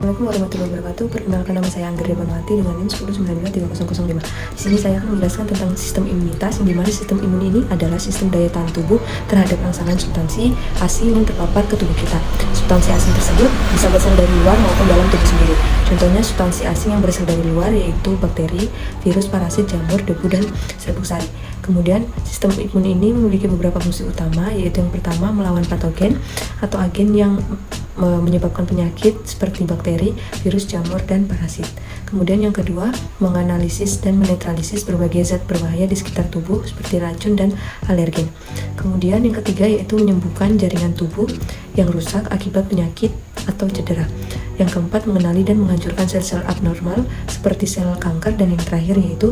Assalamualaikum warahmatullahi wabarakatuh. Perkenalkan, nama saya Angger Debanwati dengan NIM 10923005. Di sini saya akan menjelaskan tentang sistem imunitas, yang dimana sistem imun ini adalah sistem daya tahan tubuh terhadap rangsangan substansi asing yang terpapar ke tubuh kita. Substansi asing tersebut bisa berasal dari luar maupun dalam tubuh sendiri. Contohnya substansi asing yang berasal dari luar yaitu bakteri, virus, parasit, jamur, debu, dan serbuk sari. Kemudian sistem imun ini memiliki beberapa fungsi utama, yaitu yang pertama melawan patogen atau agen yang menyebabkan penyakit seperti bakteri, virus, jamur, dan parasit. Kemudian yang kedua, menganalisis dan menetralisis berbagai zat berbahaya di sekitar tubuh seperti racun dan alergen. Kemudian yang ketiga yaitu menyembuhkan jaringan tubuh yang rusak akibat penyakit atau cedera. Yang keempat, mengenali dan menghancurkan sel-sel abnormal seperti sel kanker, dan yang terakhir yaitu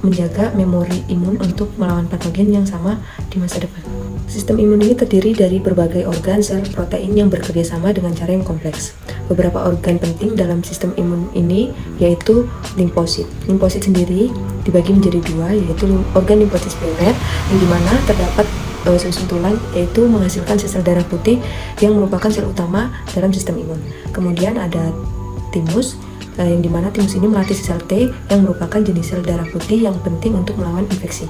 menjaga memori imun untuk melawan patogen yang sama di masa depan. Sistem imun ini terdiri dari berbagai organ, sel, protein yang bekerja sama dengan cara yang kompleks. Beberapa organ penting dalam sistem imun ini yaitu limfosit. Limfosit sendiri dibagi menjadi dua, yaitu organ limfosit primer yang dimana terdapat susun tulang, yaitu menghasilkan sel darah putih yang merupakan sel utama dalam sistem imun. Kemudian ada timus, yang dimana timus ini melatih sel T yang merupakan jenis sel darah putih yang penting untuk melawan infeksi.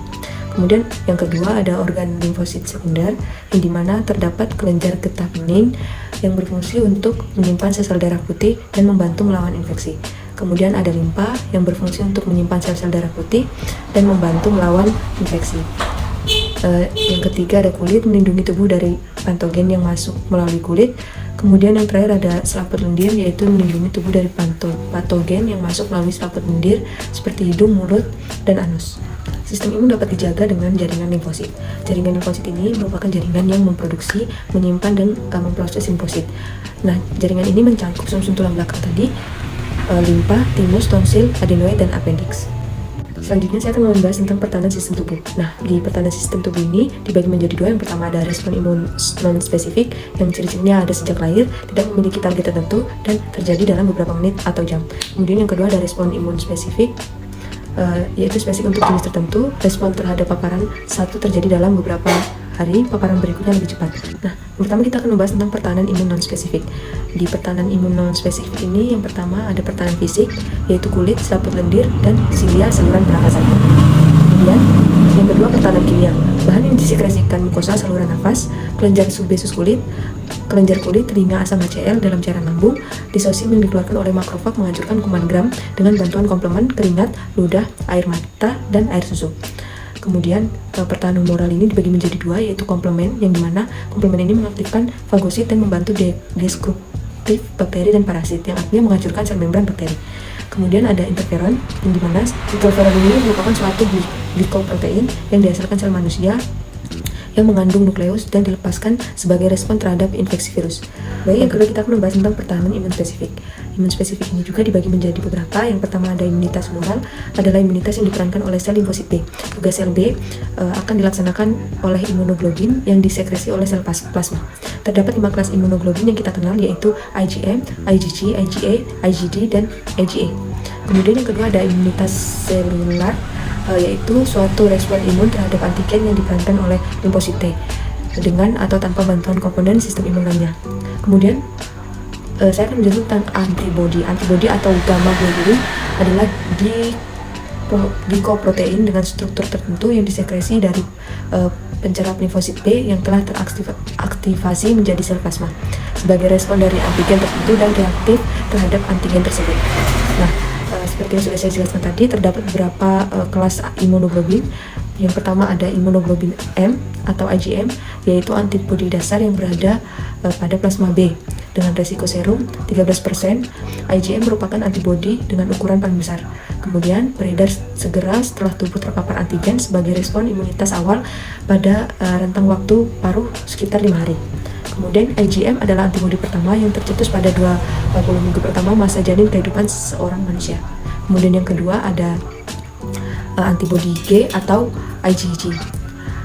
Kemudian yang kedua ada organ limfosit sekunder, yang dimana terdapat kelenjar getah bening yang berfungsi untuk menyimpan sel-sel darah putih dan membantu melawan infeksi. Kemudian ada limpa yang berfungsi untuk menyimpan sel-sel darah putih dan membantu melawan infeksi. Yang ketiga ada kulit, melindungi tubuh dari patogen yang masuk melalui kulit. Kemudian yang terakhir ada selaput lendir, yaitu melindungi tubuh dari patogen yang masuk melalui selaput lendir seperti hidung, mulut, dan anus. Sistem imun dapat dijaga dengan jaringan limfosit. Jaringan limfosit ini merupakan jaringan yang memproduksi, menyimpan, dan memproses limfosit. Nah, jaringan ini mencangkup sumsum tulang belakang tadi, limpa, timus, tonsil, adenoid, dan appendix. Selanjutnya saya akan membahas tentang pertahanan sistem tubuh. Nah, di pertahanan sistem tubuh ini dibagi menjadi dua. Yang pertama ada respon imun non-spesifik, yang ciri-cirinya ada sejak lahir, tidak memiliki target tertentu, dan terjadi dalam beberapa menit atau jam. Kemudian yang kedua ada respon imun spesifik, yaitu spesifik untuk jenis tertentu. Respon terhadap paparan satu terjadi dalam beberapa hari, paparan berikutnya lebih cepat. Nah, pertama kita akan membahas tentang pertahanan imun non-spesifik. Di pertahanan imun non-spesifik ini, yang pertama ada pertahanan fisik, yaitu kulit, selaput lendir, dan silia saluran pernafasan. Kemudian, yang kedua pertahanan kimia, bahan yang disekresikan mukosa saluran nafas, kelenjar subbesus kulit, kelenjar kulit, telinga, asam HCl dalam cairan lambung, disosim yang dikeluarkan oleh makrofag menghancurkan kuman gram dengan bantuan komplemen keringat, ludah, air mata, dan air susu. Kemudian pertahanan humoral ini dibagi menjadi dua, yaitu komplemen, yang dimana komplemen ini mengaktifkan fagosit dan membantu destruktif bakteri dan parasit, yang artinya menghancurkan sel membran bakteri. Kemudian ada interferon, yang dimana interferon ini merupakan suatu glikoprotein yang dihasilkan sel manusia yang mengandung nukleus dan dilepaskan sebagai respon terhadap infeksi virus. Baik, yang kedua kita akan membahas tentang pertahanan imun spesifik. Imun spesifik ini juga dibagi menjadi beberapa. Yang pertama ada imunitas humoral, adalah imunitas yang diperankan oleh sel limfosit B. Tugas sel B akan dilaksanakan oleh imunoglobin yang disekresi oleh sel plasma. Terdapat 5 kelas imunoglobin yang kita kenal, yaitu IgM, IgG, IgA, IgD, dan IgA. Kemudian yang kedua ada imunitas selular, yaitu suatu respon imun terhadap antigen yang diperankan oleh limfosit T dengan atau tanpa bantuan komponen sistem imun lainnya. Kemudian saya akan menjelaskan tentang antibodi. Antibodi atau gamma globulin adalah glikoprotein dengan struktur tertentu yang disekresi dari pencerap limfosit B yang telah teraktivasi menjadi sel plasma sebagai respon dari antigen tertentu dan reaktif terhadap antigen tersebut. Nah, seperti yang sudah saya jelaskan tadi, terdapat beberapa kelas imunoglobulin. Yang pertama ada imunoglobulin M atau IgM, yaitu antibodi dasar yang berada pada plasma B dengan resiko serum 13%. IgM merupakan antibodi dengan ukuran paling besar. Kemudian beredar segera setelah tubuh terpapar antigen sebagai respon imunitas awal pada rentang waktu paruh sekitar 5 hari. Kemudian IgM adalah antibodi pertama yang tercetus pada 20 minggu pertama masa janin kehidupan seorang manusia. Kemudian yang kedua ada antibodi G atau IgG.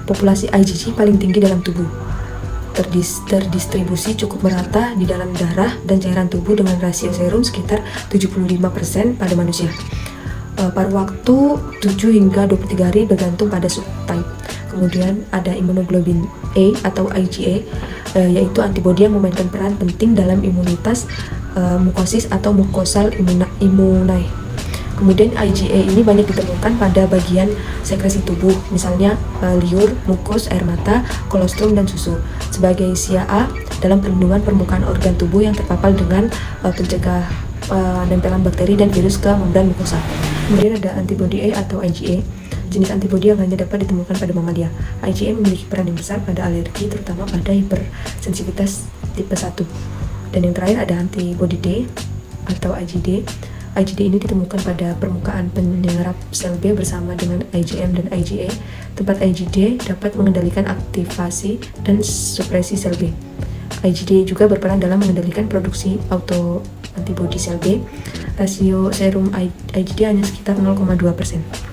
Populasi IgG paling tinggi dalam tubuh, terdistribusi cukup merata di dalam darah dan cairan tubuh dengan rasio serum sekitar 75% pada manusia. Paruh waktu 7 hingga 23 hari bergantung pada subtype. Kemudian ada imunoglobulin A atau IgA, yaitu antibodi yang memainkan peran penting dalam imunitas mukosis atau mukosal imunai. Kemudian IgA ini banyak ditemukan pada bagian sekresi tubuh, misalnya liur, mukus, air mata, kolostrum, dan susu. Sebagai CA dalam perlindungan permukaan organ tubuh yang terpapar dengan pencegah penempelan bakteri dan virus ke membran mukosa. Kemudian ada antibodi A atau IgA, jenis antibodi yang hanya dapat ditemukan pada mamalia. IgA memiliki peran yang besar pada alergi, terutama pada hipersensitivitas tipe 1. Dan yang terakhir ada antibodi D atau IgD. IgD ini ditemukan pada permukaan penyerap sel B bersama dengan IgM dan IgA. Tempat IgD dapat mengendalikan aktivasi dan supresi sel B. IgD juga berperan dalam mengendalikan produksi autoantibodi sel B. Rasio serum IgD hanya sekitar 0,2%.